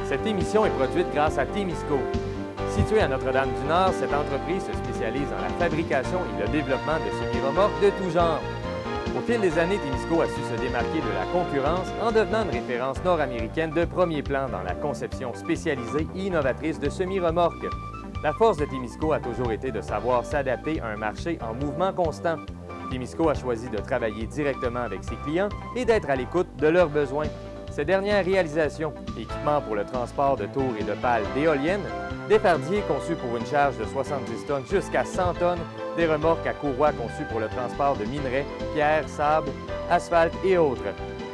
Cette émission est produite grâce à Témisco. Située à Notre-Dame-du-Nord, cette entreprise se spécialise dans la fabrication et le développement de semi-remorques de tout genre. Au fil des années, Témisco a su se démarquer de la concurrence en devenant une référence nord-américaine de premier plan dans la conception spécialisée et innovatrice de semi-remorques. La force de Témisco a toujours été de savoir s'adapter à un marché en mouvement constant. Témisco a choisi de travailler directement avec ses clients et d'être à l'écoute de leurs besoins. Ces dernières réalisations, équipements pour le transport de tours et de pales d'éoliennes, des fardiers conçus pour une charge de 70 tonnes jusqu'à 100 tonnes, des remorques à courroie conçues pour le transport de minerais, pierres, sable, asphalte et autres.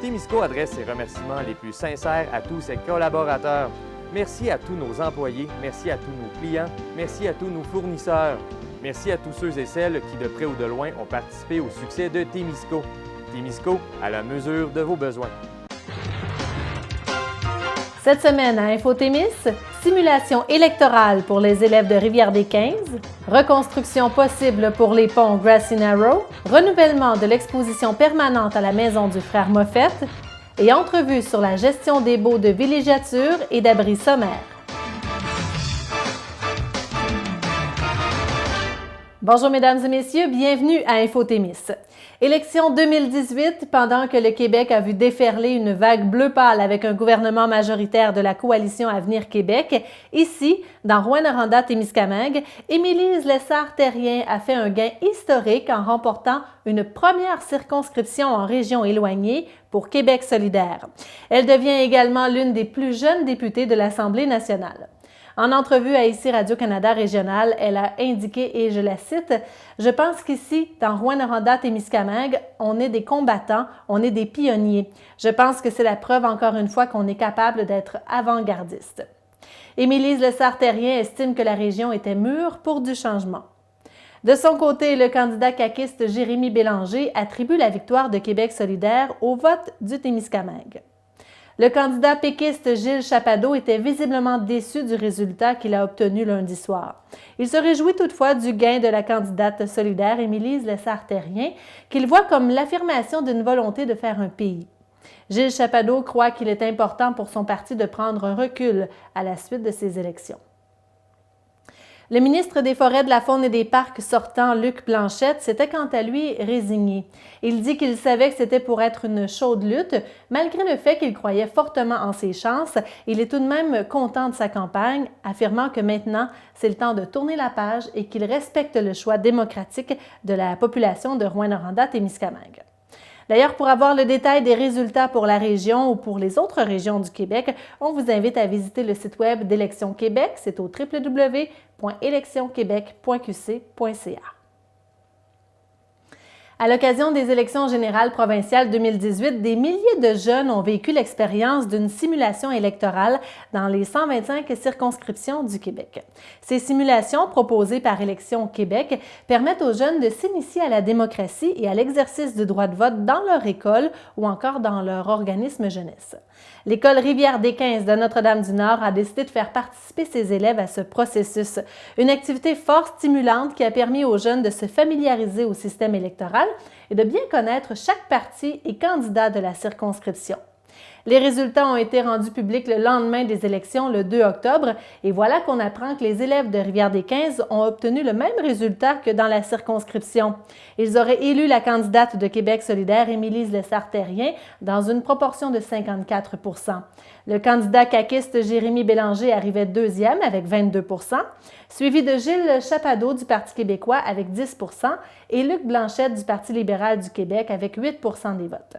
Témisco adresse ses remerciements les plus sincères à tous ses collaborateurs. Merci à tous nos employés, merci à tous nos clients, merci à tous nos fournisseurs. Merci à tous ceux et celles qui, de près ou de loin, ont participé au succès de Témisco. Témisco, à la mesure de vos besoins. Cette semaine à InfoTémis, simulation électorale pour les élèves de Rivière-des-Quinze, reconstruction possible pour les ponts Grassy Narrow, renouvellement de l'exposition permanente à la Maison du Frère Moffett et entrevue sur la gestion des baux de villégiature et d'abris sommaires. Bonjour mesdames et messieurs, bienvenue à InfoTémis. Élection 2018, pendant que le Québec a vu déferler une vague bleu pâle avec un gouvernement majoritaire de la coalition Avenir Québec, ici, dans Rouyn-Noranda-Témiscamingue, Émilise Lessard-Terrien a fait un gain historique en remportant une première circonscription en région éloignée pour Québec solidaire. Elle devient également l'une des plus jeunes députées de l'Assemblée nationale. En entrevue à ICI Radio-Canada Régional, elle a indiqué, et je la cite, « Je pense qu'ici, dans Rouyn-Noranda-Témiscamingue, on est des combattants, on est des pionniers. Je pense que c'est la preuve, encore une fois, qu'on est capable d'être avant-gardiste. » Émilise Lessard-Terrien estime que la région était mûre pour du changement. De son côté, le candidat caquiste Jérémy Bélanger attribue la victoire de Québec solidaire au vote du Témiscamingue. Le candidat péquiste Gilles Chapado était visiblement déçu du résultat qu'il a obtenu lundi soir. Il se réjouit toutefois du gain de la candidate solidaire Émilise Lessard-Terrien, qu'il voit comme l'affirmation d'une volonté de faire un pays. Gilles Chapado croit qu'il est important pour son parti de prendre un recul à la suite de ces élections. Le ministre des Forêts, de la Faune et des Parcs sortant, Luc Blanchette, s'était quant à lui résigné. Il dit qu'il savait que c'était pour être une chaude lutte. Malgré le fait qu'il croyait fortement en ses chances, il est tout de même content de sa campagne, affirmant que maintenant, c'est le temps de tourner la page et qu'il respecte le choix démocratique de la population de Rouyn-Noranda-Témiscamingue. D'ailleurs, pour avoir le détail des résultats pour la région ou pour les autres régions du Québec, on vous invite à visiter le site web d'Élections Québec, c'est au www.électionsquebec.qc.ca. À l'occasion des élections générales provinciales 2018, des milliers de jeunes ont vécu l'expérience d'une simulation électorale dans les 125 circonscriptions du Québec. Ces simulations, proposées par Élections Québec, permettent aux jeunes de s'initier à la démocratie et à l'exercice du droit de vote dans leur école ou encore dans leur organisme jeunesse. L'École Rivière-des-Quinze de Notre-Dame-du-Nord a décidé de faire participer ses élèves à ce processus. Une activité fort stimulante qui a permis aux jeunes de se familiariser au système électoral et de bien connaître chaque parti et candidat de la circonscription. Les résultats ont été rendus publics le lendemain des élections, le 2 octobre, et voilà qu'on apprend que les élèves de Rivière-des-Quinze ont obtenu le même résultat que dans la circonscription. Ils auraient élu la candidate de Québec solidaire, Émilise Lessard-Terrien, dans une proportion de 54 %. Le candidat caquiste Jérémy Bélanger arrivait deuxième avec 22 %, suivi de Gilles Chapado du Parti québécois avec 10 % et Luc Blanchette du Parti libéral du Québec avec 8 % des votes.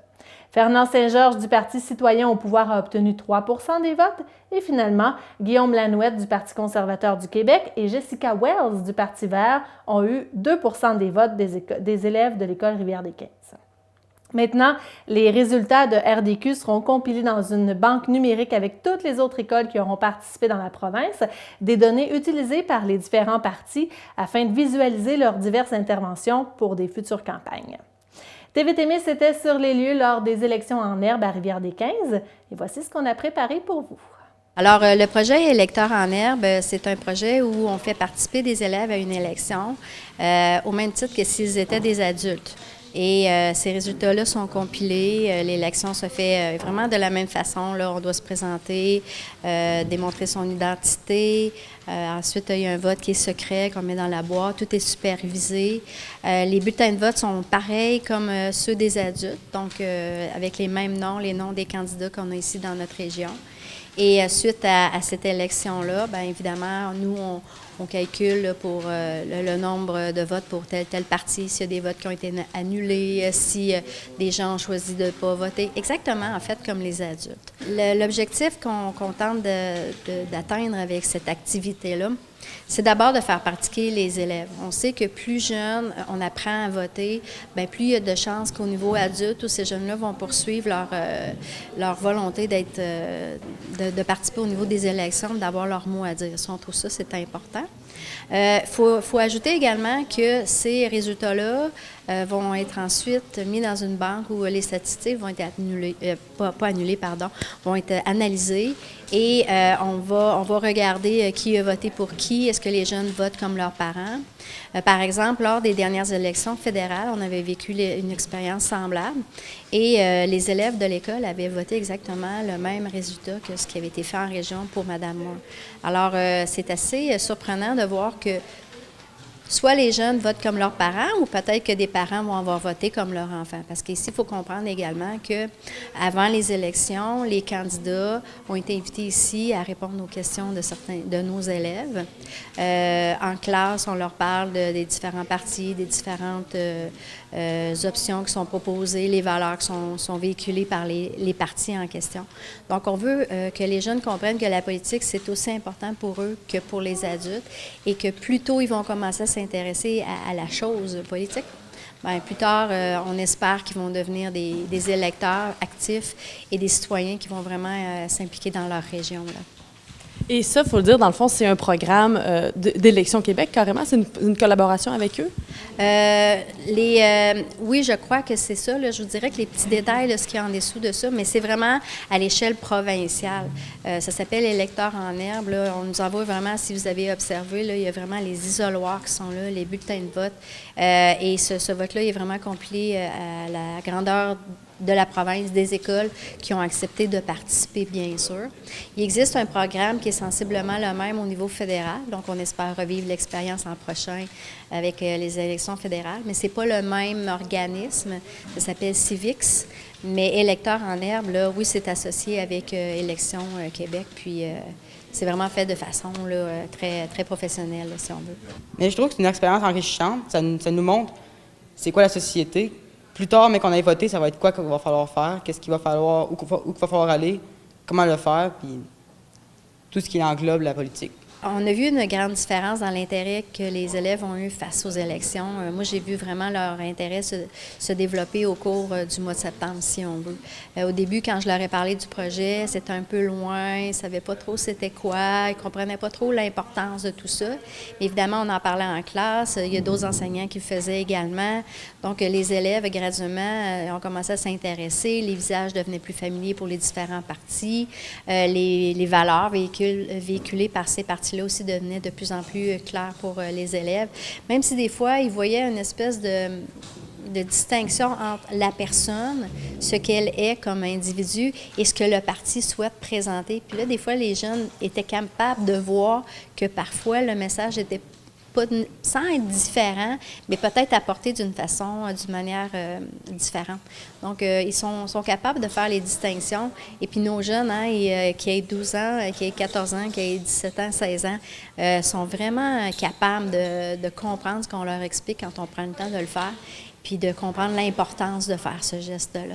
Fernand Saint-Georges du Parti citoyen au pouvoir a obtenu 3 % des votes et finalement, Guillaume Lanouette du Parti conservateur du Québec et Jessica Wells du Parti vert ont eu 2 % des votes des élèves de l'École Rivière-des-Quinze. Maintenant, les résultats de RDQ seront compilés dans une banque numérique avec toutes les autres écoles qui auront participé dans la province, des données utilisées par les différents partis afin de visualiser leurs diverses interventions pour des futures campagnes. TV-Témis était sur les lieux lors des élections en herbe à Rivière-des-Quinze et voici ce qu'on a préparé pour vous. Alors, le projet Électeurs en herbe, c'est un projet où on fait participer des élèves à une élection au même titre que s'ils étaient des adultes. Et ces résultats-là sont compilés. L'élection se fait vraiment de la même façon. Là, on doit se présenter, démontrer son identité. Ensuite, il y a un vote qui est secret, qu'on met dans la boîte. Tout est supervisé. Les bulletins de vote sont pareils comme ceux des adultes, donc avec les mêmes noms, les noms des candidats qu'on a ici dans notre région. Et suite à cette élection-là, bien évidemment, nous, on calcule pour le nombre de votes pour tel parti, s'il y a des votes qui ont été annulés, si des gens ont choisi de ne pas voter. Exactement, en fait, comme les adultes. L'objectif qu'on tente d'atteindre avec cette activité-là, c'est d'abord de faire pratiquer les élèves. On sait que plus jeune on apprend à voter, bien plus il y a de chances qu'au niveau adulte, où ces jeunes-là vont poursuivre leur volonté de participer au niveau des élections, d'avoir leur mot à dire. Si on trouve ça, c'est important. Faut ajouter également que ces résultats-là vont être ensuite mis dans une banque où les statistiques vont être annulées, vont être analysées et on va regarder qui a voté pour qui, est-ce que les jeunes votent comme leurs parents. Par exemple, lors des dernières élections fédérales, on avait vécu une expérience semblable et les élèves de l'école avaient voté exactement le même résultat que ce qui avait été fait en région pour Mme Moore. Alors, c'est assez surprenant de voir que soit les jeunes votent comme leurs parents ou peut-être que des parents vont avoir voté comme leurs enfants. Parce qu'ici, il faut comprendre également qu'avant les élections, les candidats ont été invités ici à répondre aux questions de certains de nos élèves. En classe, on leur parle des différents partis, des différentes options qui sont proposées, les valeurs qui sont véhiculées par les partis en question. Donc, on veut que les jeunes comprennent que la politique, c'est aussi important pour eux que pour les adultes et que plus tôt ils vont commencer à s'intéresser à la chose politique, bien, plus tard, on espère qu'ils vont devenir des électeurs actifs et des citoyens qui vont vraiment s'impliquer dans leur région, là. Et ça, il faut le dire, dans le fond, c'est un programme d'Élection Québec, carrément? C'est une collaboration avec eux? Oui, je crois que c'est ça. Là. Je vous dirais que les petits détails, là, ce qu'il y a en dessous de ça, mais c'est vraiment à l'échelle provinciale. Ça s'appelle Électeurs en herbe. Là. On nous envoie vraiment, si vous avez observé, là, il y a vraiment les isoloirs qui sont là, les bulletins de vote. Et ce vote-là est vraiment compilé à la grandeur de la province, des écoles qui ont accepté de participer, bien sûr. Il existe un programme qui est sensiblement le même au niveau fédéral, donc on espère revivre l'expérience l'an prochain avec les élections fédérales, mais ce n'est pas le même organisme, ça s'appelle Civics, mais Électeurs en herbe, là, oui, c'est associé avec Élections Québec, puis c'est vraiment fait de façon là, très, très professionnelle, là, si on veut. Mais je trouve que c'est une expérience enrichissante, ça nous montre c'est quoi la société. Plus tard, mais qu'on ait voté, ça va être quoi qu'il va falloir faire, qu'est-ce qu'il va falloir, où il va falloir aller, comment le faire, puis tout ce qui englobe la politique. On a vu une grande différence dans l'intérêt que les élèves ont eu face aux élections. Moi, j'ai vu vraiment leur intérêt se développer au cours du mois de septembre, si on veut. Au début, quand je leur ai parlé du projet, c'était un peu loin, ils ne savaient pas trop c'était quoi, ils ne comprenaient pas trop l'importance de tout ça. Évidemment, on en parlait en classe, il y a d'autres enseignants qui le faisaient également. Donc, les élèves, graduellement, ont commencé à s'intéresser, les visages devenaient plus familiers pour les différents partis, les valeurs véhiculées par ces partis là aussi devenait de plus en plus clair pour les élèves, même si des fois, ils voyaient une espèce de distinction entre la personne, ce qu'elle est comme individu et ce que le parti souhaite présenter. Puis là, des fois, les jeunes étaient capables de voir que parfois, le message était pas sans être différent, mais peut-être apporté d'une manière différente. Donc, ils sont capables de faire les distinctions. Et puis, nos jeunes, qui aient 12 ans, qui aient 14 ans, qui aient 17 ans, 16 ans, sont vraiment capables de comprendre ce qu'on leur explique quand on prend le temps de le faire, puis de comprendre l'importance de faire ce geste-là.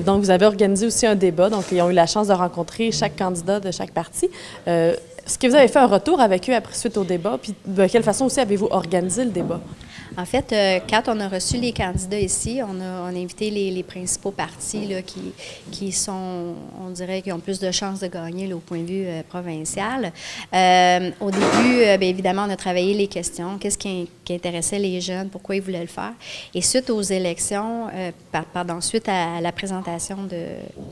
Donc, vous avez organisé aussi un débat. Donc, ils ont eu la chance de rencontrer chaque candidat de chaque parti. Est-ce que vous avez fait un retour avec eux suite au débat? Puis de quelle façon aussi avez-vous organisé le débat? En fait, quand on a reçu les candidats ici, on a invité les principaux partis là, qui sont, on dirait, qui ont plus de chances de gagner là, au point de vue provincial. Au début, bien évidemment, on a travaillé les questions. Qu'est-ce qui intéressait les jeunes? Pourquoi ils voulaient le faire? Et suite aux élections, suite à la présentation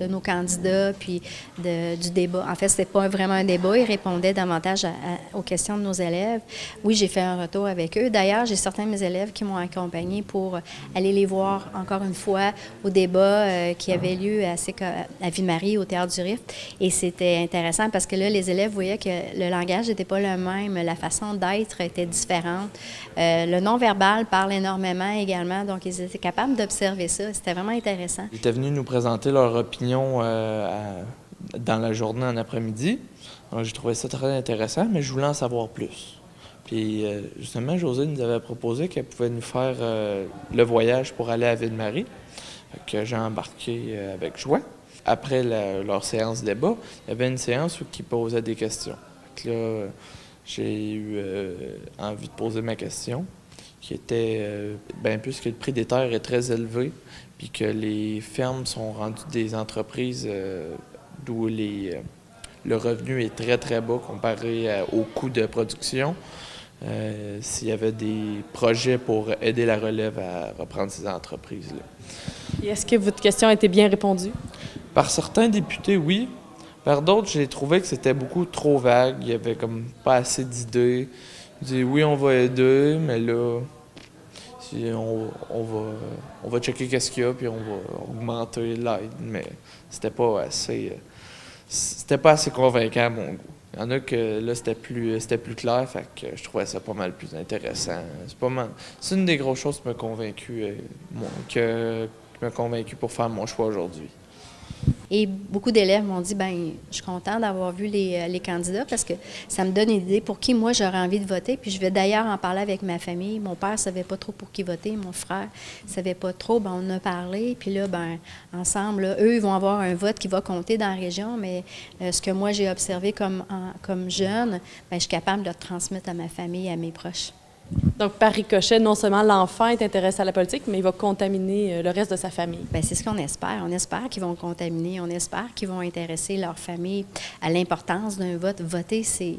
de nos candidats, puis du débat. En fait, ce n'était pas vraiment un débat. Ils répondaient davantage aux questions de nos élèves. Oui, j'ai fait un retour avec eux. D'ailleurs, j'ai certains de mes élèves qui m'ont accompagnée pour aller les voir encore une fois au débat qui avait lieu à Ville-Marie, au Théâtre du Rift. Et c'était intéressant parce que là, les élèves voyaient que le langage n'était pas le même, la façon d'être était différente. Le non-verbal parle énormément également, donc ils étaient capables d'observer ça. C'était vraiment intéressant. Ils étaient venus nous présenter leur opinion dans la journée en après-midi. J'ai trouvé ça très intéressant, mais je voulais en savoir plus. Puis justement, Josée nous avait proposé qu'elle pouvait nous faire le voyage pour aller à Ville-Marie, que j'ai embarqué avec joie. Après leur séance de débat, il y avait une séance où ils posaient des questions. Donc là, j'ai eu envie de poser ma question, qui était, puisque le prix des terres est très élevé, puis que les fermes sont rendues des entreprises d'où le revenu est très, très bas comparé au coût de production, s'il y avait des projets pour aider la relève à reprendre ces entreprises-là. Et est-ce que votre question a été bien répondue? Par certains députés, oui. Par d'autres, j'ai trouvé que c'était beaucoup trop vague. Il n'y avait comme pas assez d'idées. Ils disaient oui, on va aider, mais là, on va checker qu'est-ce qu'il y a, puis on va augmenter l'aide. Mais c'était pas assez convaincant à mon goût. Il y en a que là, c'était plus clair, fait que je trouvais ça pas mal plus intéressant. C'est une des grosses choses qui m'a convaincu pour faire mon choix aujourd'hui. Et beaucoup d'élèves m'ont dit, je suis content d'avoir vu les candidats parce que ça me donne une idée pour qui, moi, j'aurais envie de voter. Puis je vais d'ailleurs en parler avec ma famille. Mon père ne savait pas trop pour qui voter. Mon frère ne savait pas trop. On en a parlé. Puis là, ensemble, là, eux, ils vont avoir un vote qui va compter dans la région. Mais ce que moi, j'ai observé comme jeune, je suis capable de le transmettre à ma famille, à mes proches. Donc, par ricochet, non seulement l'enfant est intéressé à la politique, mais il va contaminer le reste de sa famille. Bien, c'est ce qu'on espère. On espère qu'ils vont contaminer. On espère qu'ils vont intéresser leur famille à l'importance d'un vote. Voter, c'est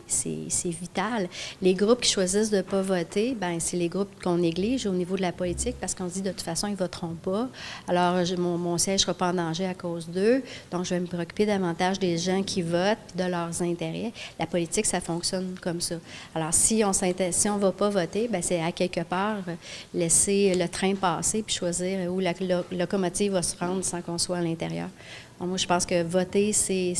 vital. Les groupes qui choisissent de ne pas voter, c'est les groupes qu'on néglige au niveau de la politique parce qu'on se dit de toute façon, ils ne voteront pas. Alors, mon siège ne sera pas en danger à cause d'eux. Donc, je vais me préoccuper davantage des gens qui votent et de leurs intérêts. La politique, ça fonctionne comme ça. Alors, si on ne va pas voter, c'est à quelque part laisser le train passer puis choisir où la locomotive va se rendre sans qu'on soit à l'intérieur. Donc, moi, je pense que voter, c'est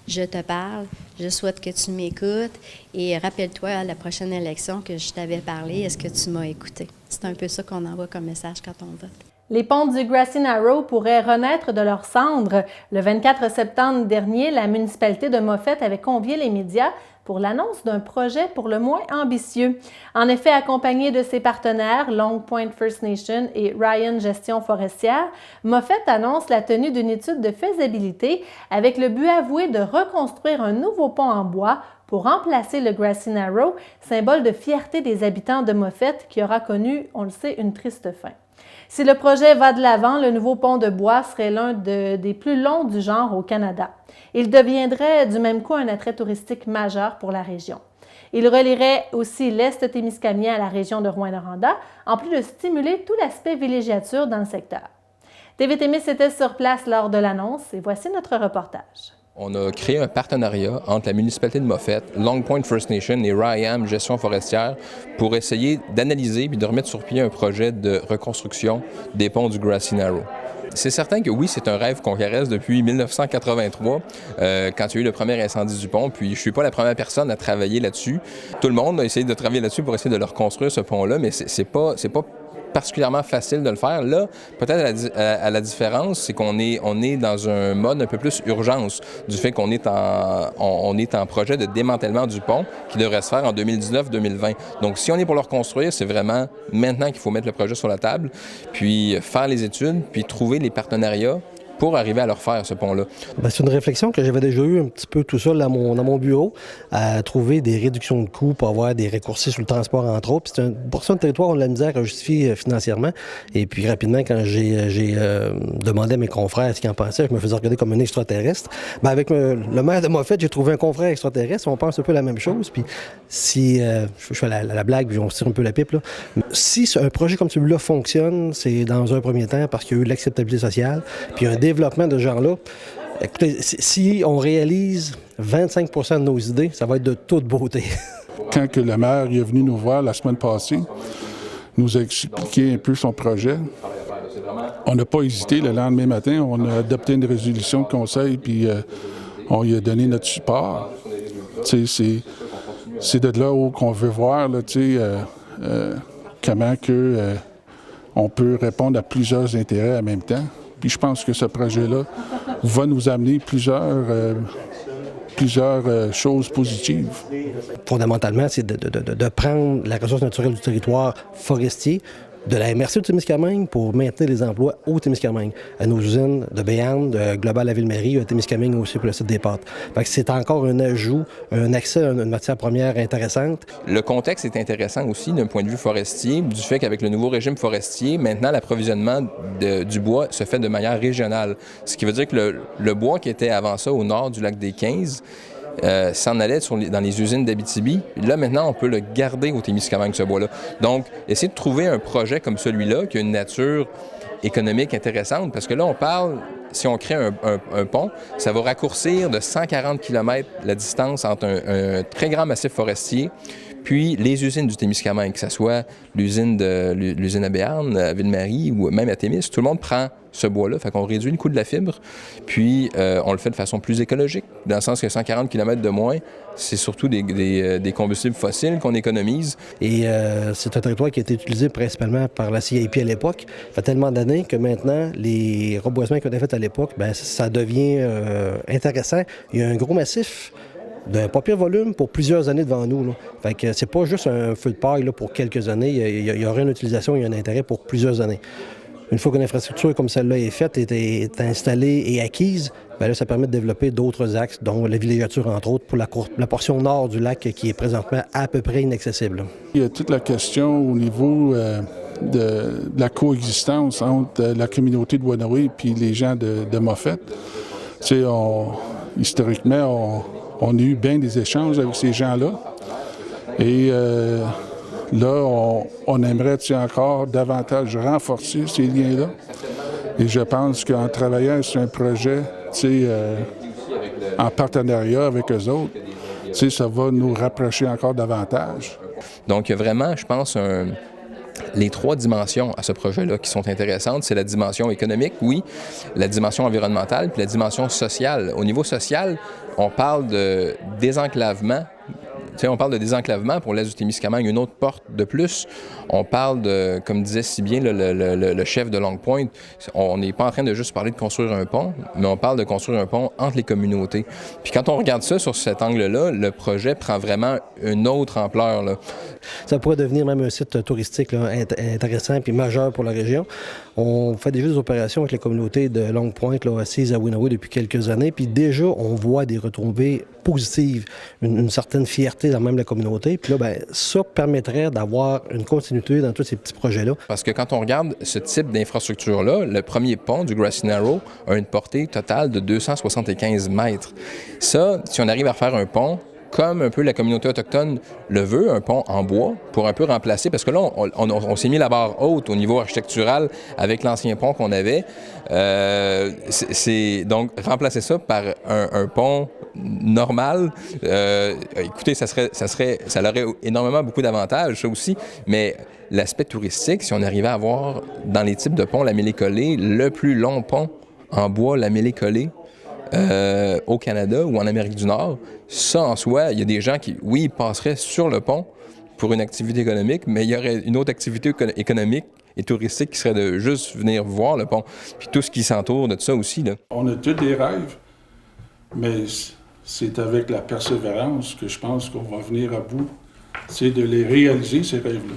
je te parle, je souhaite que tu m'écoutes et rappelle-toi à la prochaine élection que je t'avais parlé, est-ce que tu m'as écouté? C'est un peu ça qu'on envoie comme message quand on vote. Les ponts du Grassy Narrow pourraient renaître de leurs cendres. Le 24 septembre dernier, la municipalité de Moffett avait convié les médias pour l'annonce d'un projet pour le moins ambitieux. En effet, accompagné de ses partenaires Long Point First Nation et Ryan Gestion Forestière, Moffett annonce la tenue d'une étude de faisabilité avec le but avoué de reconstruire un nouveau pont en bois pour remplacer le Grassy Narrow, symbole de fierté des habitants de Moffett qui aura connu, on le sait, une triste fin. Si le projet va de l'avant, le nouveau pont de bois serait l'un des plus longs du genre au Canada. Il deviendrait du même coup un attrait touristique majeur pour la région. Il relierait aussi l'Est témiscamien à la région de Rouyn-Noranda, en plus de stimuler tout l'aspect villégiature dans le secteur. TV Témis était sur place lors de l'annonce et voici notre reportage. On a créé un partenariat entre la municipalité de Moffett, Long Point First Nation et Ryan Gestion Forestière pour essayer d'analyser et de remettre sur pied un projet de reconstruction des ponts du Grassy Narrow. C'est certain que oui, c'est un rêve qu'on caresse depuis 1983, quand il y a eu le premier incendie du pont, puis je ne suis pas la première personne à travailler là-dessus. Tout le monde a essayé de travailler là-dessus pour essayer de le reconstruire, ce pont-là, mais c'est pas particulièrement facile de le faire. Là, peut-être à la différence, c'est qu'on est dans un mode un peu plus urgence du fait qu'on est en projet de démantèlement du pont qui devrait se faire en 2019-2020. Donc, si on est pour le reconstruire, c'est vraiment maintenant qu'il faut mettre le projet sur la table, puis faire les études, puis trouver les partenariats pour arriver à leur faire, ce pont-là. C'est une réflexion que j'avais déjà eue un petit peu tout seul dans mon bureau, à trouver des réductions de coûts pour avoir des raccourcis sur le transport, entre autres. Puis c'est une portion de territoire où on a de la misère à justifier financièrement. Et puis rapidement, quand j'ai demandé à mes confrères ce qu'ils en pensaient, je me faisais regarder comme un extraterrestre. Avec le maire de Moffett, j'ai trouvé un confrère extraterrestre. On pense un peu la même chose. Puis si je fais la blague, puis on se tire un peu la pipe, là. Si un projet comme celui-là fonctionne, c'est dans un premier temps parce qu'il y a eu de l'acceptabilité sociale, puis un développement de ce genre-là. Écoutez, si on réalise 25 % de nos idées, ça va être de toute beauté. Quand que le maire est venu nous voir la semaine passée, nous a expliqué un peu son projet. On n'a pas hésité. Le lendemain matin, on a adopté une résolution de conseil, puis on lui a donné notre support. C'est de là où qu'on veut voir là, comment on peut répondre à plusieurs intérêts en même temps. Puis je pense que ce projet-là va nous amener plusieurs choses positives. Fondamentalement, c'est de prendre la ressource naturelle du territoire forestier, de la MRC du Témiscamingue pour maintenir les emplois au Témiscamingue, à nos usines de Béarn, de Global à Ville-Marie, à Témiscamingue aussi pour le site des pâtes. Fait que c'est encore un ajout, un accès à une matière première intéressante. Le contexte est intéressant aussi d'un point de vue forestier, du fait qu'avec le nouveau régime forestier, maintenant l'approvisionnement du bois se fait de manière régionale. Ce qui veut dire que le bois qui était avant ça au nord du lac des 15, s'en allait dans les usines d'Abitibi. Là, maintenant, on peut le garder au Témiscamingue, ce bois-là. Donc, essayer de trouver un projet comme celui-là qui a une nature économique intéressante, parce que là, on parle, si on crée un pont, ça va raccourcir de 140 km la distance entre un très grand massif forestier puis les usines du Témiscamingue, que ce soit l'usine à Béarn, à Ville-Marie ou même à Témis, tout le monde prend ce bois-là. Fait qu'on réduit le coût de la fibre, puis on le fait de façon plus écologique, dans le sens que 140 km de moins, c'est surtout des combustibles fossiles qu'on économise. Et c'est un territoire qui a été utilisé principalement par la CIP à l'époque. Ça fait tellement d'années que maintenant, les reboisements qu'on a faits à l'époque, bien, ça devient intéressant. Il y a un gros massif d'un pas pire volume pour plusieurs années devant nous. Là. Fait que c'est pas juste un feu de paille là, pour quelques années. Il y aura une utilisation, il y a un intérêt pour plusieurs années. Une fois qu'une infrastructure comme celle-là est faite, est installée et acquise, bien là, ça permet de développer d'autres axes, dont la villégiature, entre autres, pour la portion nord du lac qui est présentement à peu près inaccessible. Il y a toute la question au niveau de la coexistence entre la communauté de Wenowee et les gens de Moffett. Tu sais, historiquement, on a eu bien des échanges avec ces gens-là. Et là, on aimerait encore davantage renforcer ces liens-là. Et je pense qu'en travaillant sur un projet, en partenariat avec eux autres, ça va nous rapprocher encore davantage. Donc, il y a vraiment, je pense, les trois dimensions à ce projet-là qui sont intéressantes. C'est la dimension économique, oui, la dimension environnementale, puis la dimension sociale. Au niveau social, on parle de désenclavement. On parle de désenclavement pour l'est du Témiscamingue, une autre porte de plus. On parle de, comme disait si bien le chef de Long Point, on n'est pas en train de juste parler de construire un pont, mais on parle de construire un pont entre les communautés. Puis quand on regarde ça sur cet angle-là, le projet prend vraiment une autre ampleur. Là. Ça pourrait devenir même un site touristique là, intéressant et majeur pour la région. On fait déjà des opérations avec les communautés de Long Point, là, assises à Wenowee depuis quelques années, puis déjà, on voit des retombées positives, une certaine fierté dans même la communauté. Puis là, bien, ça permettrait d'avoir une continuité dans tous ces petits projets-là. Parce que quand on regarde ce type d'infrastructure-là, le premier pont du Grassy Narrow a une portée totale de 275 mètres. Ça, si on arrive à faire un pont, comme un peu la communauté autochtone le veut, un pont en bois, pour un peu remplacer, parce que là, on s'est mis la barre haute au niveau architectural avec l'ancien pont qu'on avait. Donc, remplacer ça par un pont normal, écoutez, ça aurait énormément beaucoup d'avantages, ça aussi, mais l'aspect touristique, si on arrivait à avoir dans les types de ponts lamellé-collé, le plus long pont en bois lamellé-collé, au Canada ou en Amérique du Nord, ça en soi, il y a des gens qui, oui, passeraient sur le pont pour une activité économique, mais il y aurait une autre activité économique et touristique qui serait de juste venir voir le pont. Puis tout ce qui s'entoure de ça aussi. Là. On a tous des rêves, mais c'est avec la persévérance que je pense qu'on va venir à bout. C'est de les réaliser, ces rêves-là.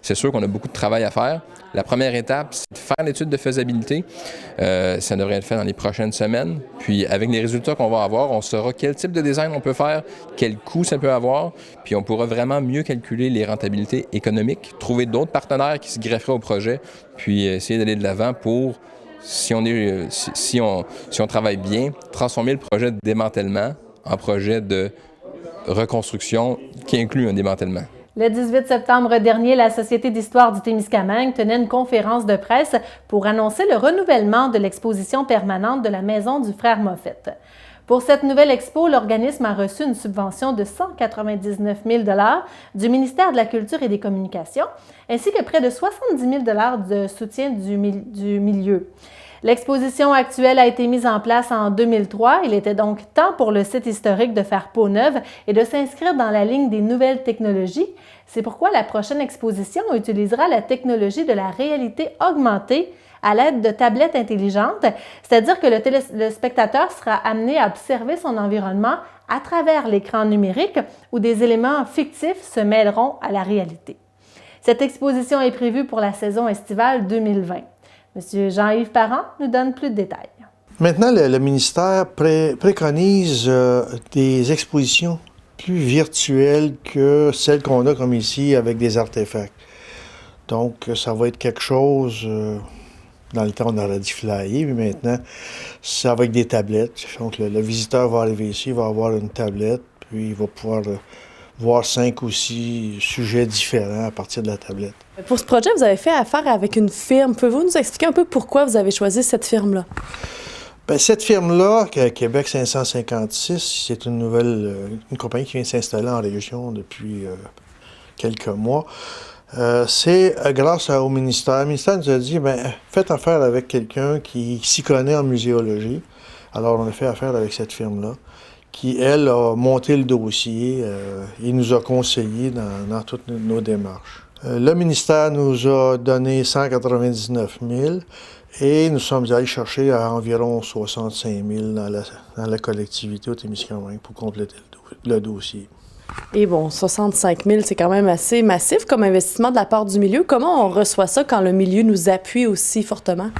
C'est sûr qu'on a beaucoup de travail à faire. La première étape, c'est de faire l'étude de faisabilité. Ça devrait être fait dans les prochaines semaines. Puis avec les résultats qu'on va avoir, on saura quel type de design on peut faire, quel coût ça peut avoir, puis on pourra vraiment mieux calculer les rentabilités économiques, trouver d'autres partenaires qui se grefferaient au projet, puis essayer d'aller de l'avant pour, si on travaille bien, transformer le projet de démantèlement en projet de reconstruction qui inclut un démantèlement. Le 18 septembre dernier, la Société d'histoire du Témiscamingue tenait une conférence de presse pour annoncer le renouvellement de l'exposition permanente de la Maison du Frère Moffett. Pour cette nouvelle expo, l'organisme a reçu une subvention de 199 000 $ du ministère de la Culture et des Communications, ainsi que près de 70 000 $ de soutien du milieu. L'exposition actuelle a été mise en place en 2003. Il était donc temps pour le site historique de faire peau neuve et de s'inscrire dans la ligne des nouvelles technologies. C'est pourquoi la prochaine exposition utilisera la technologie de la réalité augmentée à l'aide de tablettes intelligentes, c'est-à-dire que le spectateur sera amené à observer son environnement à travers l'écran numérique où des éléments fictifs se mêleront à la réalité. Cette exposition est prévue pour la saison estivale 2020. M. Jean-Yves Parent nous donne plus de détails. Maintenant, le ministère préconise des expositions plus virtuelles que celles qu'on a comme ici avec des artefacts. Donc, ça va être quelque chose... Dans le temps, on aurait dit flyer, mais maintenant, c'est avec des tablettes. Donc, le visiteur va arriver ici, il va avoir une tablette, puis il va pouvoir voir 5 ou 6 sujets différents à partir de la tablette. Pour ce projet, vous avez fait affaire avec une firme. Pouvez-vous nous expliquer un peu pourquoi vous avez choisi cette firme-là? Bien, cette firme-là, Québec 556, c'est une compagnie qui vient de s'installer en région depuis quelques mois. C'est grâce au ministère. Le ministère nous a dit, bien, faites affaire avec quelqu'un qui s'y connaît en muséologie. Alors, on a fait affaire avec cette firme-là, qui, elle, a monté le dossier et nous a conseillé dans toutes nos démarches. Le ministère nous a donné 199 000 et nous sommes allés chercher à environ 65 000 dans la collectivité au Témiscamingue pour compléter le dossier. Et bon, 65 000, c'est quand même assez massif comme investissement de la part du milieu. Comment on reçoit ça quand le milieu nous appuie aussi fortement?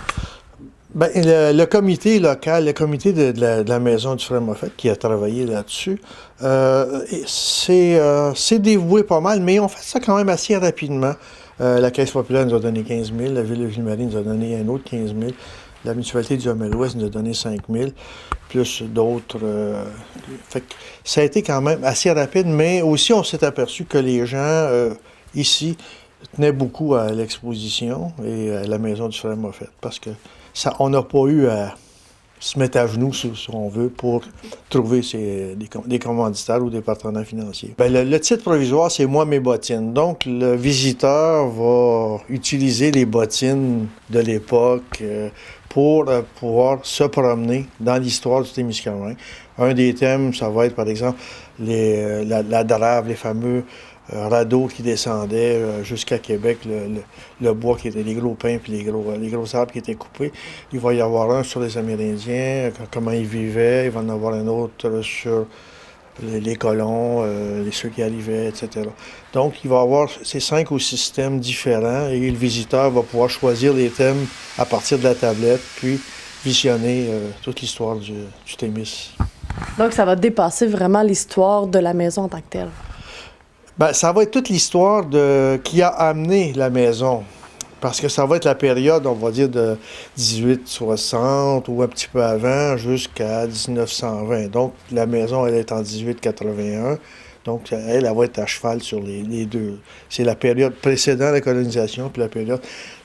Bien, le comité local, le comité de la Maison du Frère Moffett qui a travaillé là-dessus, c'est dévoué pas mal, mais on fait ça quand même assez rapidement. La Caisse populaire nous a donné 15 000, la Ville de Ville-Marie nous a donné un autre 15 000. La municipalité du Hamel-Ouest nous a donné 5 000, plus d'autres. Fait que ça a été quand même assez rapide, mais aussi on s'est aperçu que les gens ici tenaient beaucoup à l'exposition et à la Maison du Frère Moffett, parce que on n'a pas eu à se mettre à genoux, si on veut, pour trouver des commanditaires ou des partenaires financiers. Bien, le titre provisoire, c'est « Moi, mes bottines ». Donc, le visiteur va utiliser les bottines de l'époque pour pouvoir se promener dans l'histoire du Témiscamingue. Un des thèmes, ça va être, par exemple, la drave, les fameux radeaux qui descendaient jusqu'à Québec, le bois qui était les gros pins puis les gros arbres qui étaient coupés. Il va y avoir un sur les Amérindiens, comment ils vivaient. Il va y en avoir un autre sur les colons, ceux qui arrivaient, etc. Donc, il va y avoir ces 5 ou 6 thèmes différents et le visiteur va pouvoir choisir les thèmes à partir de la tablette, puis visionner toute l'histoire du Témis. Donc, ça va dépasser vraiment l'histoire de la maison en tant que telle. Bien, ça va être toute l'histoire qui a amené la maison. Parce que ça va être la période, on va dire, de 1860 ou un petit peu avant jusqu'à 1920. Donc, la maison, elle est en 1881. Donc, elle va être à cheval sur les deux. C'est la période précédant la colonisation puis la période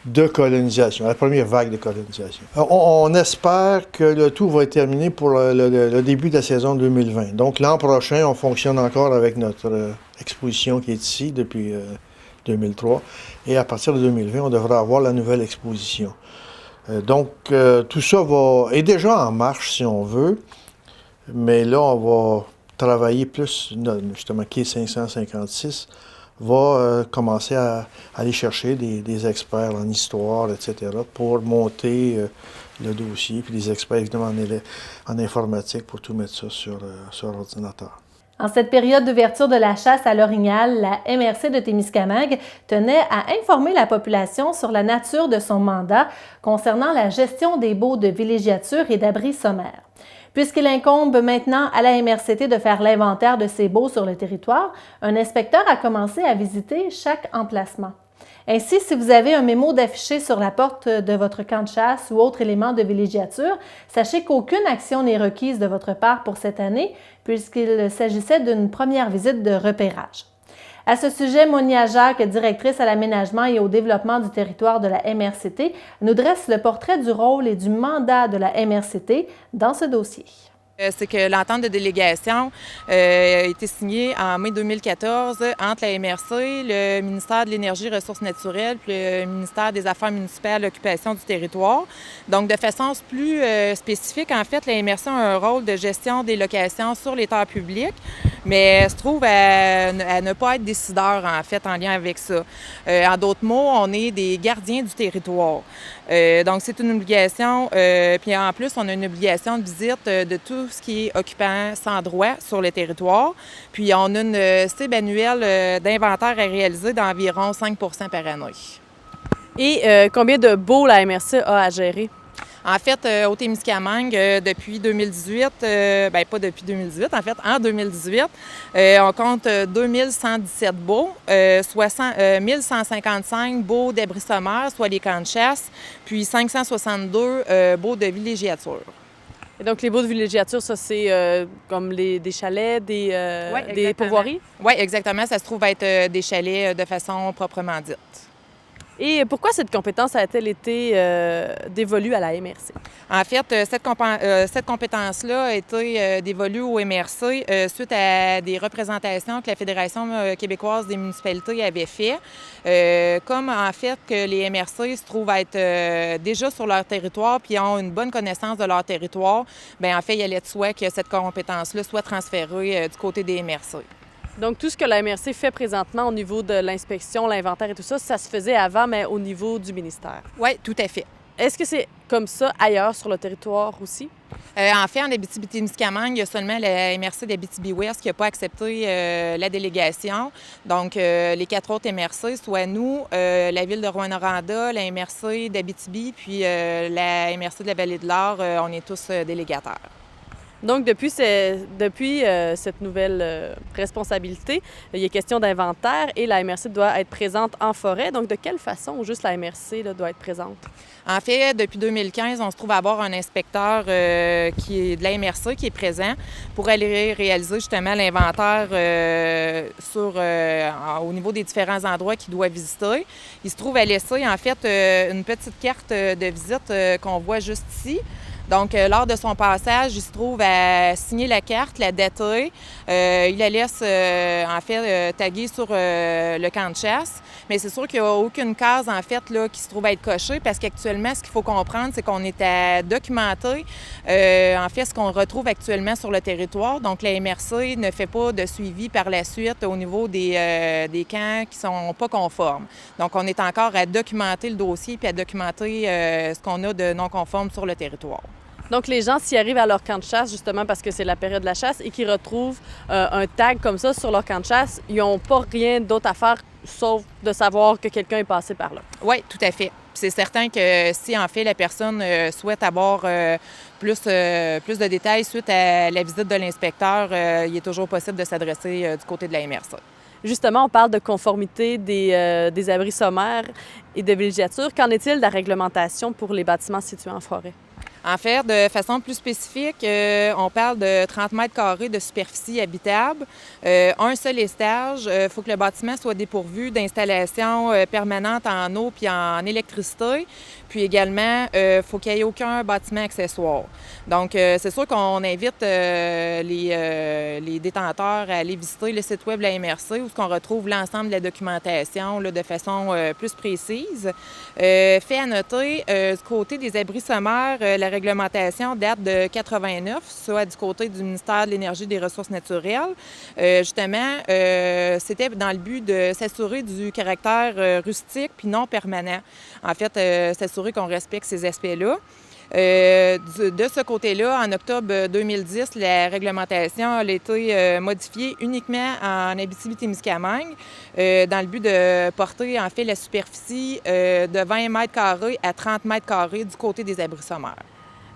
de colonisation, la première vague de colonisation. On espère que le tout va être terminé pour le début de la saison 2020. Donc, l'an prochain, on fonctionne encore avec notre exposition qui est ici depuis 2003. Et à partir de 2020, on devra avoir la nouvelle exposition. Donc, tout ça est déjà en marche, si on veut. Mais là, on va travailler plus, justement, qui est 556, va commencer à aller chercher des experts en histoire, etc., pour monter le dossier, puis des experts, évidemment, en informatique pour tout mettre ça sur ordinateur. En cette période d'ouverture de la chasse à l'orignal, la MRC de Témiscamingue tenait à informer la population sur la nature de son mandat concernant la gestion des baux de villégiature et d'abris sommaires. Puisqu'il incombe maintenant à la MRCT de faire l'inventaire de ces baux sur le territoire, un inspecteur a commencé à visiter chaque emplacement. Ainsi, si vous avez un mémo d'affiché sur la porte de votre camp de chasse ou autre élément de villégiature, sachez qu'aucune action n'est requise de votre part pour cette année, puisqu'il s'agissait d'une première visite de repérage. À ce sujet, Monia Jacques, directrice à l'aménagement et au développement du territoire de la MRCT, nous dresse le portrait du rôle et du mandat de la MRCT dans ce dossier. C'est que l'entente de délégation a été signée en mai 2014 entre la MRC, le ministère de l'Énergie et des Ressources naturelles puis le ministère des Affaires municipales et l'occupation du territoire. Donc, de façon plus spécifique, en fait, la MRC a un rôle de gestion des locations sur les terres publiques, mais elle se trouve à ne pas être décideur, en fait, en lien avec ça. En d'autres mots, on est des gardiens du territoire. Donc, c'est une obligation. Puis en plus, on a une obligation de visite de tout ce qui est occupant sans droit sur le territoire. Puis on a une cible annuelle d'inventaire à réaliser d'environ 5 par année. Et combien de baux la MRC a à gérer? En fait, au Témiscamingue, depuis 2018, pas depuis 2018, en fait, en 2018, on compte 2117 baux, soit 1155 baux d'abris sommaires, soit les camps de chasse, puis 562 baux de villégiature. Et donc, les baux de villégiature, ça, c'est comme des chalets, des pourvoiries? Oui, exactement. Ça se trouve être des chalets de façon proprement dite. Et pourquoi cette compétence a-t-elle été dévolue à la MRC? En fait, cette compétence-là a été dévolue au MRC suite à des représentations que la Fédération québécoise des municipalités avait fait. Comme en fait que les MRC se trouvent être déjà sur leur territoire puis ont une bonne connaissance de leur territoire, bien en fait, il allait de soi que cette compétence-là soit transférée du côté des MRC. Donc, tout ce que la MRC fait présentement au niveau de l'inspection, l'inventaire et tout ça, ça se faisait avant, mais au niveau du ministère. Oui, tout à fait. Est-ce que c'est comme ça ailleurs sur le territoire aussi? En fait, en Abitibi-Témiscamingue, il y a seulement la MRC d'Abitibi-Ouest qui n'a pas accepté la délégation. Donc, les 4 autres MRC, soit nous, la Ville de Rouyn-Noranda, la MRC d'Abitibi, puis la MRC de la Vallée-de-l'Or, on est tous délégataires. Donc, depuis cette nouvelle responsabilité, il y a question d'inventaire et la MRC doit être présente en forêt. Donc, de quelle façon ou juste la MRC doit être présente? En fait, depuis 2015, on se trouve à avoir un inspecteur qui est de la MRC qui est présent pour aller réaliser justement l'inventaire au niveau des différents endroits qu'il doit visiter. Il se trouve à laisser en fait une petite carte de visite qu'on voit juste ici. Donc, lors de son passage, il se trouve à signer la carte, la dater. Il la laisse, en fait, taguer sur le camp de chasse. Mais c'est sûr qu'il n'y a aucune case, en fait, là, qui se trouve à être cochée parce qu'actuellement, ce qu'il faut comprendre, c'est qu'on est à documenter, en fait, ce qu'on retrouve actuellement sur le territoire. Donc, la MRC ne fait pas de suivi par la suite au niveau des camps qui ne sont pas conformes. Donc, on est encore à documenter le dossier puis à documenter ce qu'on a de non conforme sur le territoire. Donc, les gens, s'ils arrivent à leur camp de chasse, justement parce que c'est la période de la chasse, et qu'ils retrouvent un tag comme ça sur leur camp de chasse, ils n'ont pas rien d'autre à faire sauf de savoir que quelqu'un est passé par là. Oui, tout à fait. C'est certain que si, en fait, la personne souhaite avoir plus de détails suite à la visite de l'inspecteur, il est toujours possible de s'adresser du côté de la MRC. Justement, on parle de conformité des abris sommaires et de villégiature. Qu'en est-il de la réglementation pour les bâtiments situés en forêt? En fait, de façon plus spécifique, on parle de 30 mètres carrés de superficie habitable, un seul étage. Il faut que le bâtiment soit dépourvu d'installations permanentes en eau puis en électricité. Puis également, il faut qu'il n'y ait aucun bâtiment accessoire. Donc, c'est sûr qu'on invite les détenteurs à aller visiter le site web de la MRC où on retrouve l'ensemble de la documentation là, de façon plus précise. Fait à noter, du côté des abris sommaires, la réglementation date de 89, soit du côté du ministère de l'Énergie et des Ressources naturelles. Justement, c'était dans le but de s'assurer du caractère rustique puis non permanent. En fait, s'assurer qu'on respecte ces aspects-là. De ce côté-là, en octobre 2010, la réglementation a été modifiée uniquement en Abitibi-Témiscamingue dans le but de porter en fait la superficie de 20 mètres carrés à 30 mètres carrés du côté des abris sommaires.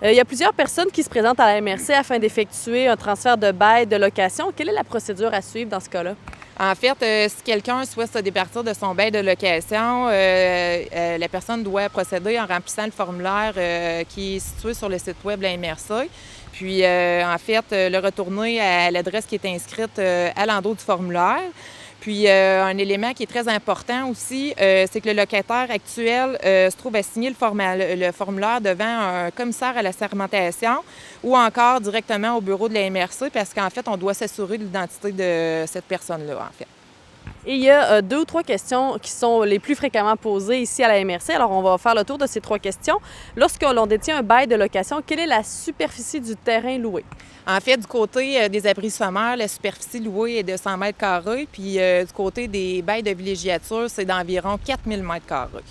Il y a plusieurs personnes qui se présentent à la MRC afin d'effectuer un transfert de bail, de location. Quelle est la procédure à suivre dans ce cas-là? En fait, si quelqu'un souhaite se départir de son bail de location, la personne doit procéder en remplissant le formulaire qui est situé sur le site web de la MRC. Puis, en fait, le retourner à l'adresse qui est inscrite à l'endos du formulaire. Puis, un élément qui est très important aussi, c'est que le locataire actuel se trouve à signer le formulaire devant un commissaire à la sermentation ou encore directement au bureau de la MRC parce qu'en fait, on doit s'assurer de l'identité de cette personne-là, en fait. Et il y a 2 ou 3 questions qui sont les plus fréquemment posées ici à la MRC. Alors, on va faire le tour de ces 3 questions. Lorsque l'on détient un bail de location, quelle est la superficie du terrain loué? En fait, du côté des abris sommaires, la superficie louée est de 100 mètres carrés, puis du côté des bails de villégiature, c'est d'environ 4000 mètres carrés.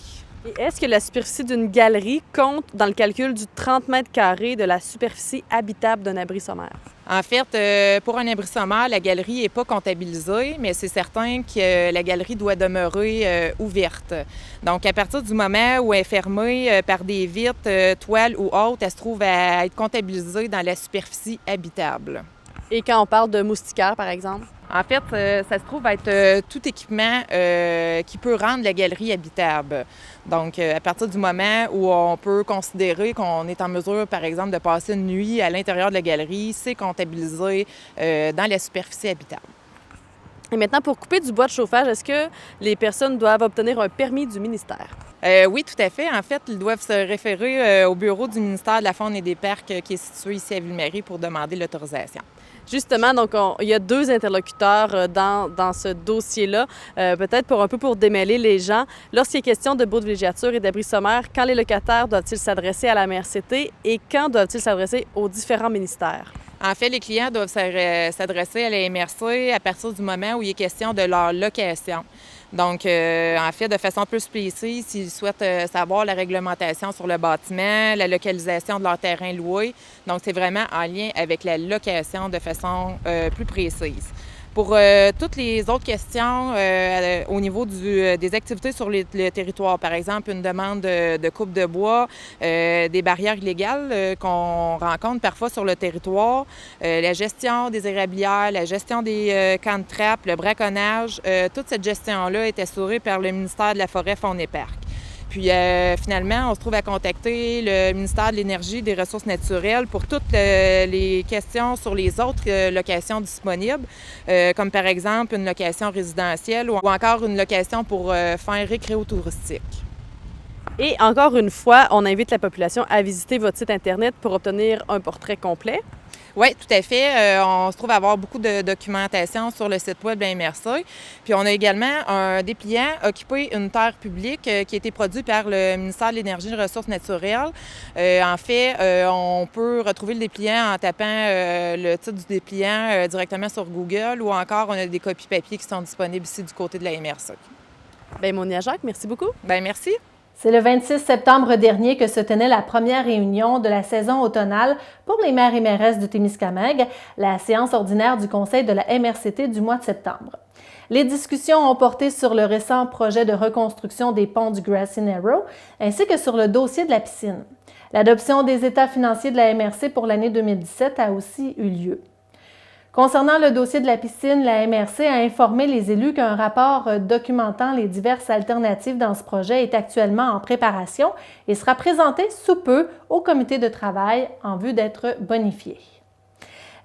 Et est-ce que la superficie d'une galerie compte dans le calcul du 30 mètres carrés de la superficie habitable d'un abri sommaire? En fait, pour un abri sommaire, la galerie n'est pas comptabilisée, mais c'est certain que la galerie doit demeurer ouverte. Donc, à partir du moment où elle est fermée par des vitres, toiles ou autres, elle se trouve à être comptabilisée dans la superficie habitable. Et quand on parle de moustiquaires, par exemple? En fait, ça se trouve être tout équipement qui peut rendre la galerie habitable. Donc, à partir du moment où on peut considérer qu'on est en mesure, par exemple, de passer une nuit à l'intérieur de la galerie, c'est comptabilisé dans la superficie habitable. Et maintenant, pour couper du bois de chauffage, est-ce que les personnes doivent obtenir un permis du ministère? Oui, tout à fait. En fait, ils doivent se référer au bureau du ministère de la Faune et des Parcs qui est situé ici à Ville-Marie pour demander l'autorisation. Justement, donc il y a 2 interlocuteurs dans ce dossier-là, peut-être pour démêler les gens. Lorsqu'il est question de baux de villégiature et d'abris sommaires, quand les locataires doivent-ils s'adresser à la MRCT et quand doivent-ils s'adresser aux différents ministères? En fait, les clients doivent s'adresser à la MRC à partir du moment où il est question de leur location. Donc, en fait, de façon plus précise, s'ils souhaitent savoir la réglementation sur le bâtiment, la localisation de leur terrain loué. Donc, c'est vraiment en lien avec la location de façon plus précise. Pour toutes les autres questions au niveau des activités sur le territoire, par exemple une demande de coupe de bois, des barrières illégales qu'on rencontre parfois sur le territoire, la gestion des érablières, la gestion des camps de trappe, le braconnage, toute cette gestion-là est assurée par le ministère de la Forêt, Faune et Parcs. Puis finalement, on se trouve à contacter le ministère de l'Énergie et des Ressources naturelles pour toutes les questions sur les autres locations disponibles, comme par exemple une location résidentielle ou encore une location pour fin récréo-touristique. Et encore une fois, on invite la population à visiter votre site Internet pour obtenir un portrait complet. Oui, tout à fait. On se trouve à avoir beaucoup de documentation sur le site web de la MRC. Puis on a également un dépliant « Occuper une terre publique » qui a été produit par le ministère de l'Énergie et des Ressources naturelles. En fait, on peut retrouver le dépliant en tapant le titre du dépliant directement sur Google ou encore on a des copies papier qui sont disponibles ici du côté de la MRC. Bien, Monia Jacques, merci beaucoup. Bien, merci. C'est le 26 septembre dernier que se tenait la première réunion de la saison automnale pour les maires et mairesses du Témiscamingue, la séance ordinaire du Conseil de la MRCT du mois de septembre. Les discussions ont porté sur le récent projet de reconstruction des ponts du Grassy Narrow ainsi que sur le dossier de la piscine. L'adoption des états financiers de la MRC pour l'année 2017 a aussi eu lieu. Concernant le dossier de la piscine, la MRC a informé les élus qu'un rapport documentant les diverses alternatives dans ce projet est actuellement en préparation et sera présenté sous peu au comité de travail en vue d'être bonifié.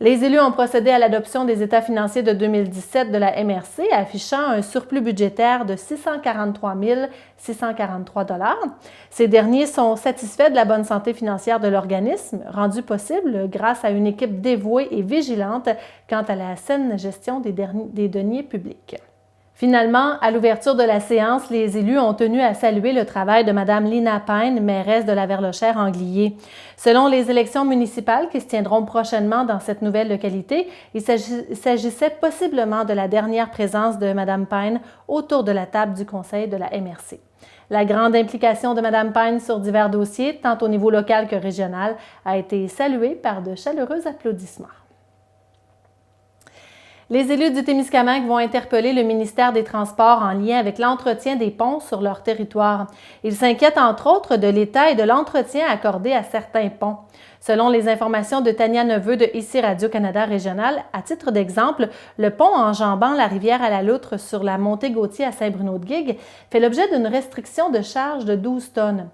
Les élus ont procédé à l'adoption des états financiers de 2017 de la MRC, affichant un surplus budgétaire de 643 643 $. Ces derniers sont satisfaits de la bonne santé financière de l'organisme, rendue possible grâce à une équipe dévouée et vigilante quant à la saine gestion des deniers publics. Finalement, à l'ouverture de la séance, les élus ont tenu à saluer le travail de Mme Lina Payne, mairesse de la Verlochère-Anglier. Selon les élections municipales qui se tiendront prochainement dans cette nouvelle localité, il s'agissait possiblement de la dernière présence de Mme Payne autour de la table du Conseil de la MRC. La grande implication de Mme Payne sur divers dossiers, tant au niveau local que régional, a été saluée par de chaleureux applaudissements. Les élus du Témiscamingue vont interpeller le ministère des Transports en lien avec l'entretien des ponts sur leur territoire. Ils s'inquiètent entre autres de l'état et de l'entretien accordé à certains ponts. Selon les informations de Tania Neveu de ici Radio-Canada Régional, à titre d'exemple, le pont enjambant la rivière à la Loutre sur la montée Gauthier à Saint-Bruno-de-Guigues fait l'objet d'une restriction de charge de 12 tonnes.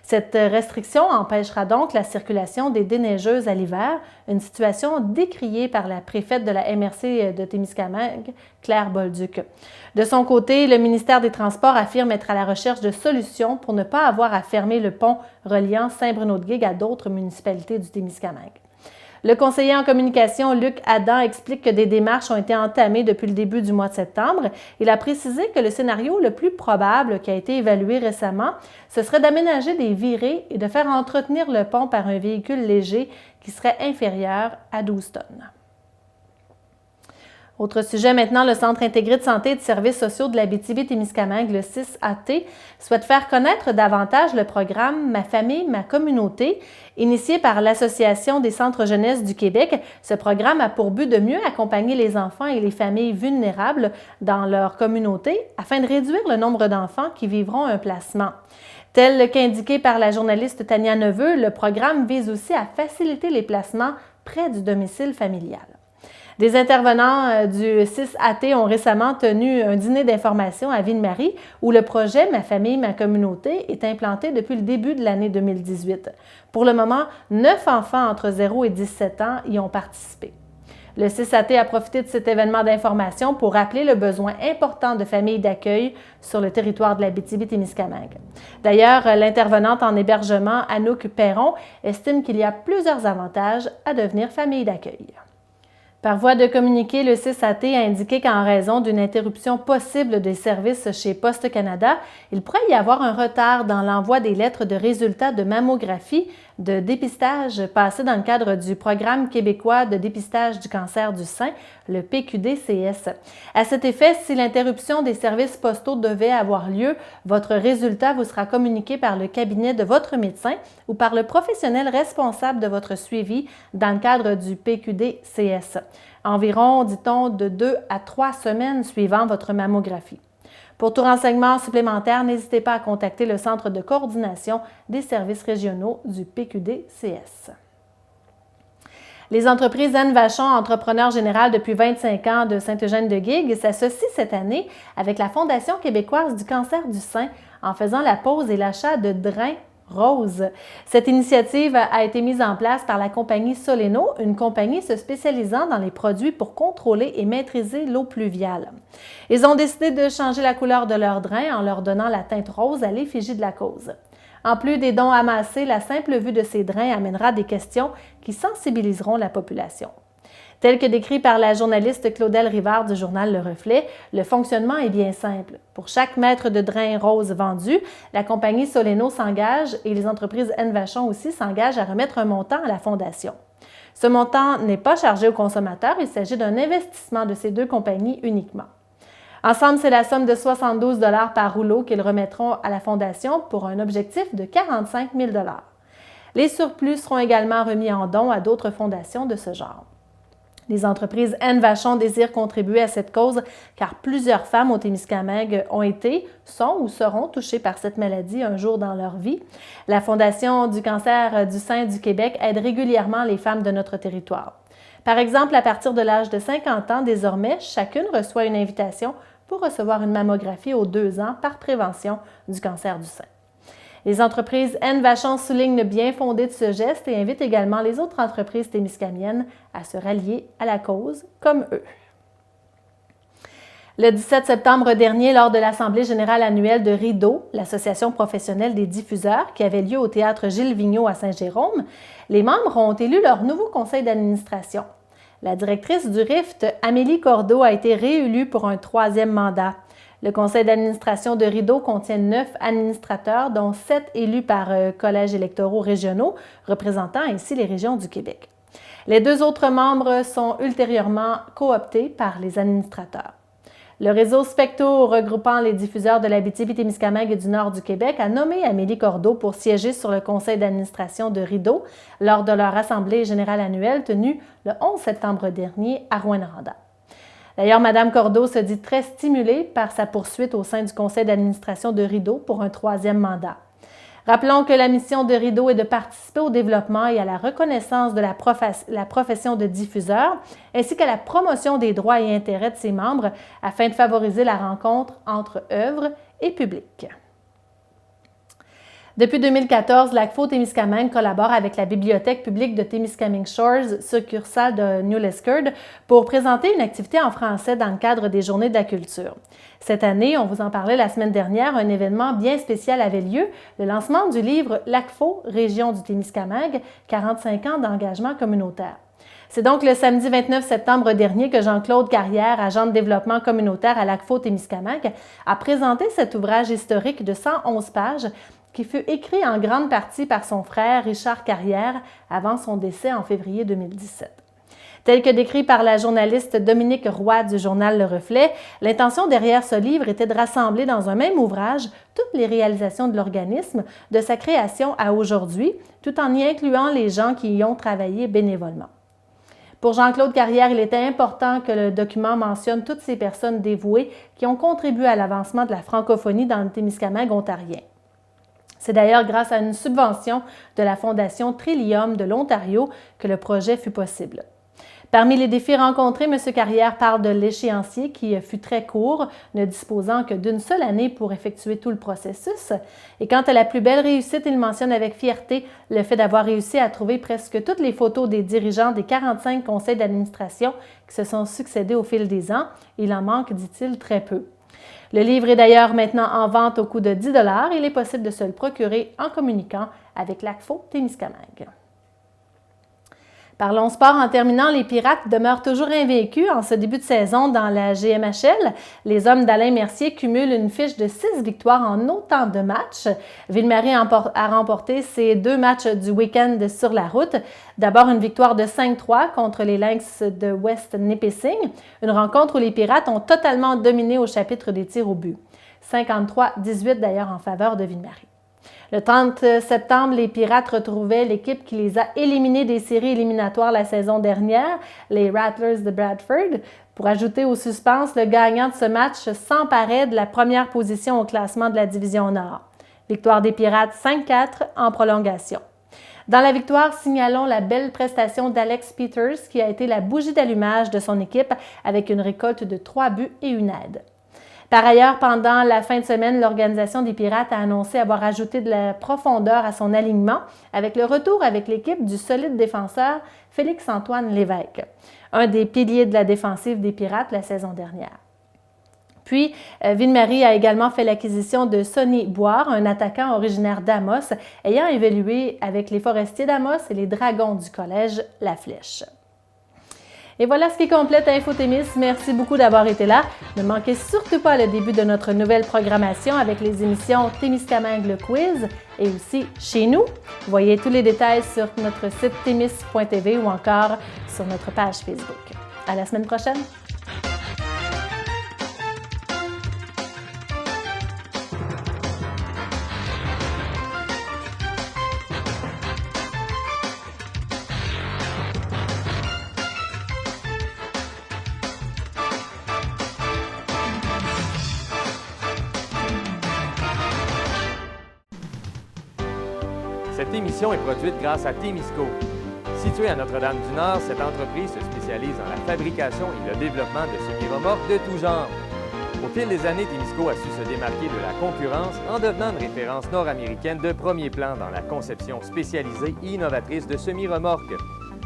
Cette restriction empêchera donc la circulation des déneigeuses à l'hiver, une situation décriée par la préfète de la MRC de Témiscamingue, Claire Bolduc. De son côté, le ministère des Transports affirme être à la recherche de solutions pour ne pas avoir à fermer le pont reliant Saint-Bruno-de-Guigue à d'autres municipalités du Témiscamingue. Le conseiller en communication, Luc Adam, explique que des démarches ont été entamées depuis le début du mois de septembre. Il a précisé que le scénario le plus probable qui a été évalué récemment, ce serait d'aménager des virées et de faire entretenir le pont par un véhicule léger qui serait inférieur à 12 tonnes. Autre sujet maintenant, le Centre intégré de santé et de services sociaux de l'Abitibi-Témiscamingue, le CIS-AT, souhaite faire connaître davantage le programme « Ma famille, ma communauté ». Initié par l'Association des centres jeunesse du Québec, ce programme a pour but de mieux accompagner les enfants et les familles vulnérables dans leur communauté afin de réduire le nombre d'enfants qui vivront un placement. Tel qu'indiqué par la journaliste Tania Neveu, le programme vise aussi à faciliter les placements près du domicile familial. Des intervenants du CIS-AT ont récemment tenu un dîner d'information à Ville-Marie où le projet « Ma famille, ma communauté » est implanté depuis le début de l'année 2018. Pour le moment, 9 enfants entre 0 et 17 ans y ont participé. Le CIS-AT a profité de cet événement d'information pour rappeler le besoin important de familles d'accueil sur le territoire de l'Abitibi-Témiscamingue. D'ailleurs, l'intervenante en hébergement, Anouk Perron, estime qu'il y a plusieurs avantages à devenir famille d'accueil. Par voie de communiqué, le CIS-AT a indiqué qu'en raison d'une interruption possible des services chez Poste Canada, il pourrait y avoir un retard dans l'envoi des lettres de résultats de mammographie de dépistage passées dans le cadre du Programme québécois de dépistage du cancer du sein, le PQD-CS. À cet effet, si l'interruption des services postaux devait avoir lieu, votre résultat vous sera communiqué par le cabinet de votre médecin ou par le professionnel responsable de votre suivi dans le cadre du PQD-CS. Environ, dit-on, de 2 à 3 semaines suivant votre mammographie. Pour tout renseignement supplémentaire, n'hésitez pas à contacter le Centre de coordination des services régionaux du PQD-CS. Les entreprises Anne Vachon, entrepreneur général depuis 25 ans de Saint-Eugène-de-Guigue, s'associent cette année avec la Fondation québécoise du cancer du sein en faisant la pose et l'achat de drains roses. Cette initiative a été mise en place par la compagnie Soleno, une compagnie se spécialisant dans les produits pour contrôler et maîtriser l'eau pluviale. Ils ont décidé de changer la couleur de leurs drains en leur donnant la teinte rose à l'effigie de la cause. En plus des dons amassés, la simple vue de ces drains amènera des questions qui sensibiliseront la population. Tel que décrit par la journaliste Claudel Rivard du journal Le Reflet, le fonctionnement est bien simple. Pour chaque mètre de drain rose vendu, la compagnie Soleno s'engage et les entreprises Anne Vachon aussi s'engagent à remettre un montant à la Fondation. Ce montant n'est pas chargé aux consommateurs, il s'agit d'un investissement de ces deux compagnies uniquement. Ensemble, c'est la somme de 72 $ par rouleau qu'ils remettront à la Fondation pour un objectif de 45 000 $. Les surplus seront également remis en dons à d'autres fondations de ce genre. Les entreprises Anne Vachon désirent contribuer à cette cause car plusieurs femmes au Témiscamingue ont été, sont ou seront touchées par cette maladie un jour dans leur vie. La Fondation du cancer du sein du Québec aide régulièrement les femmes de notre territoire. Par exemple, à partir de l'âge de 50 ans, désormais, chacune reçoit une invitation pour recevoir une mammographie aux 2 ans par prévention du cancer du sein. Les entreprises Anne Vachon soulignent le bien fondé de ce geste et invitent également les autres entreprises témiscamiennes à se rallier à la cause comme eux. Le 17 septembre dernier, lors de l'Assemblée générale annuelle de Rideau, l'association professionnelle des diffuseurs, qui avait lieu au théâtre Gilles Vigneault à Saint-Jérôme, les membres ont élu leur nouveau conseil d'administration. La directrice du RIFT, Amélie Cordeau, a été réélue pour un 3e mandat. Le conseil d'administration de Rideau contient 9 administrateurs, dont 7 élus par collèges électoraux régionaux, représentant ainsi les régions du Québec. Les 2 autres membres sont ultérieurement cooptés par les administrateurs. Le réseau Specto, regroupant les diffuseurs de l'Abitibi-Témiscamingue et du nord du Québec, a nommé Amélie Cordeau pour siéger sur le conseil d'administration de Rideau lors de leur assemblée générale annuelle tenue le 11 septembre dernier à Rouyn-Noranda. D'ailleurs, Mme Cordeau se dit très stimulée par sa poursuite au sein du conseil d'administration de Rideau pour un 3e mandat. Rappelons que la mission de Rideau est de participer au développement et à la reconnaissance de la profession de diffuseur, ainsi qu'à la promotion des droits et intérêts de ses membres afin de favoriser la rencontre entre œuvres et public. Depuis 2014, l'ACFO-Témiscamingue collabore avec la Bibliothèque publique de Témiscamingue Shores, succursale de New Liskeard, pour présenter une activité en français dans le cadre des Journées de la culture. Cette année, on vous en parlait la semaine dernière, un événement bien spécial avait lieu, le lancement du livre L'ACFO, Région du Témiscamingue, 45 ans d'engagement communautaire. C'est donc le samedi 29 septembre dernier que Jean-Claude Carrière, agent de développement communautaire à l'ACFO-Témiscamingue, a présenté cet ouvrage historique de 111 pages qui fut écrit en grande partie par son frère Richard Carrière avant son décès en février 2017. Tel que décrit par la journaliste Dominique Roy du journal Le Reflet, l'intention derrière ce livre était de rassembler dans un même ouvrage toutes les réalisations de l'organisme, de sa création à aujourd'hui, tout en y incluant les gens qui y ont travaillé bénévolement. Pour Jean-Claude Carrière, il était important que le document mentionne toutes ces personnes dévouées qui ont contribué à l'avancement de la francophonie dans le Témiscamingue ontarien. C'est d'ailleurs grâce à une subvention de la Fondation Trillium de l'Ontario que le projet fut possible. Parmi les défis rencontrés, M. Carrière parle de l'échéancier qui fut très court, ne disposant que d'une seule année pour effectuer tout le processus. Et quant à la plus belle réussite, il mentionne avec fierté le fait d'avoir réussi à trouver presque toutes les photos des dirigeants des 45 conseils d'administration qui se sont succédés au fil des ans. Il en manque, dit-il, très peu. Le livre est d'ailleurs maintenant en vente au coût de 10 $. Il est possible de se le procurer en communiquant avec l'ACFO-Témiscamingue. Parlons sport en terminant, les Pirates demeurent toujours invaincus en ce début de saison dans la GMHL. Les hommes d'Alain Mercier cumulent une fiche de 6 victoires en autant de matchs. Ville-Marie a remporté ses 2 matchs du week-end sur la route. D'abord une victoire de 5-3 contre les Lynx de West Nipissing, une rencontre où les Pirates ont totalement dominé au chapitre des tirs au but. 53-18 d'ailleurs en faveur de Ville-Marie. Le 30 septembre, les Pirates retrouvaient l'équipe qui les a éliminés des séries éliminatoires la saison dernière, les Rattlers de Bradford. Pour ajouter au suspense, le gagnant de ce match s'emparait de la première position au classement de la Division Nord. Victoire des Pirates 5-4 en prolongation. Dans la victoire, signalons la belle prestation d'Alex Peters qui a été la bougie d'allumage de son équipe avec une récolte de 3 buts et une aide. Par ailleurs, pendant la fin de semaine, l'organisation des Pirates a annoncé avoir ajouté de la profondeur à son alignement avec le retour avec l'équipe du solide défenseur Félix-Antoine Lévesque, un des piliers de la défensive des Pirates la saison dernière. Puis, Ville-Marie a également fait l'acquisition de Sonny Boire, un attaquant originaire d'Amos, ayant évolué avec les Forestiers d'Amos et les Dragons du collège La Flèche. Et voilà ce qui complète Infotémis. Merci beaucoup d'avoir été là. Ne manquez surtout pas le début de notre nouvelle programmation avec les émissions Témiscamingue le quiz et aussi Chez nous. Voyez tous les détails sur notre site témis.tv ou encore sur notre page Facebook. À la semaine prochaine! Cette émission est produite grâce à Témisco. Située à Notre-Dame-du-Nord, cette entreprise se spécialise dans la fabrication et le développement de semi-remorques de tout genre. Au fil des années, Témisco a su se démarquer de la concurrence en devenant une référence nord-américaine de premier plan dans la conception spécialisée et innovatrice de semi-remorques.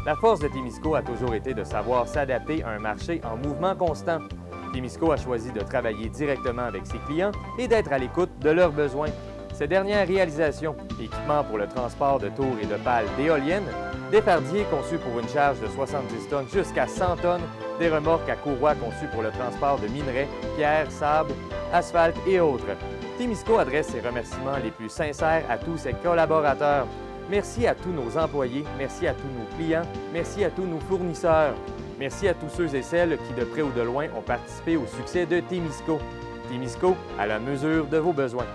La force de Témisco a toujours été de savoir s'adapter à un marché en mouvement constant. Témisco a choisi de travailler directement avec ses clients et d'être à l'écoute de leurs besoins. Ces dernières réalisations, équipements pour le transport de tours et de pales d'éoliennes, des fardiers conçus pour une charge de 70 tonnes jusqu'à 100 tonnes, des remorques à courroie conçues pour le transport de minerais, pierres, sable, asphalte et autres. Témisco adresse ses remerciements les plus sincères à tous ses collaborateurs. Merci à tous nos employés, merci à tous nos clients, merci à tous nos fournisseurs. Merci à tous ceux et celles qui, de près ou de loin, ont participé au succès de Témisco. Témisco, à la mesure de vos besoins.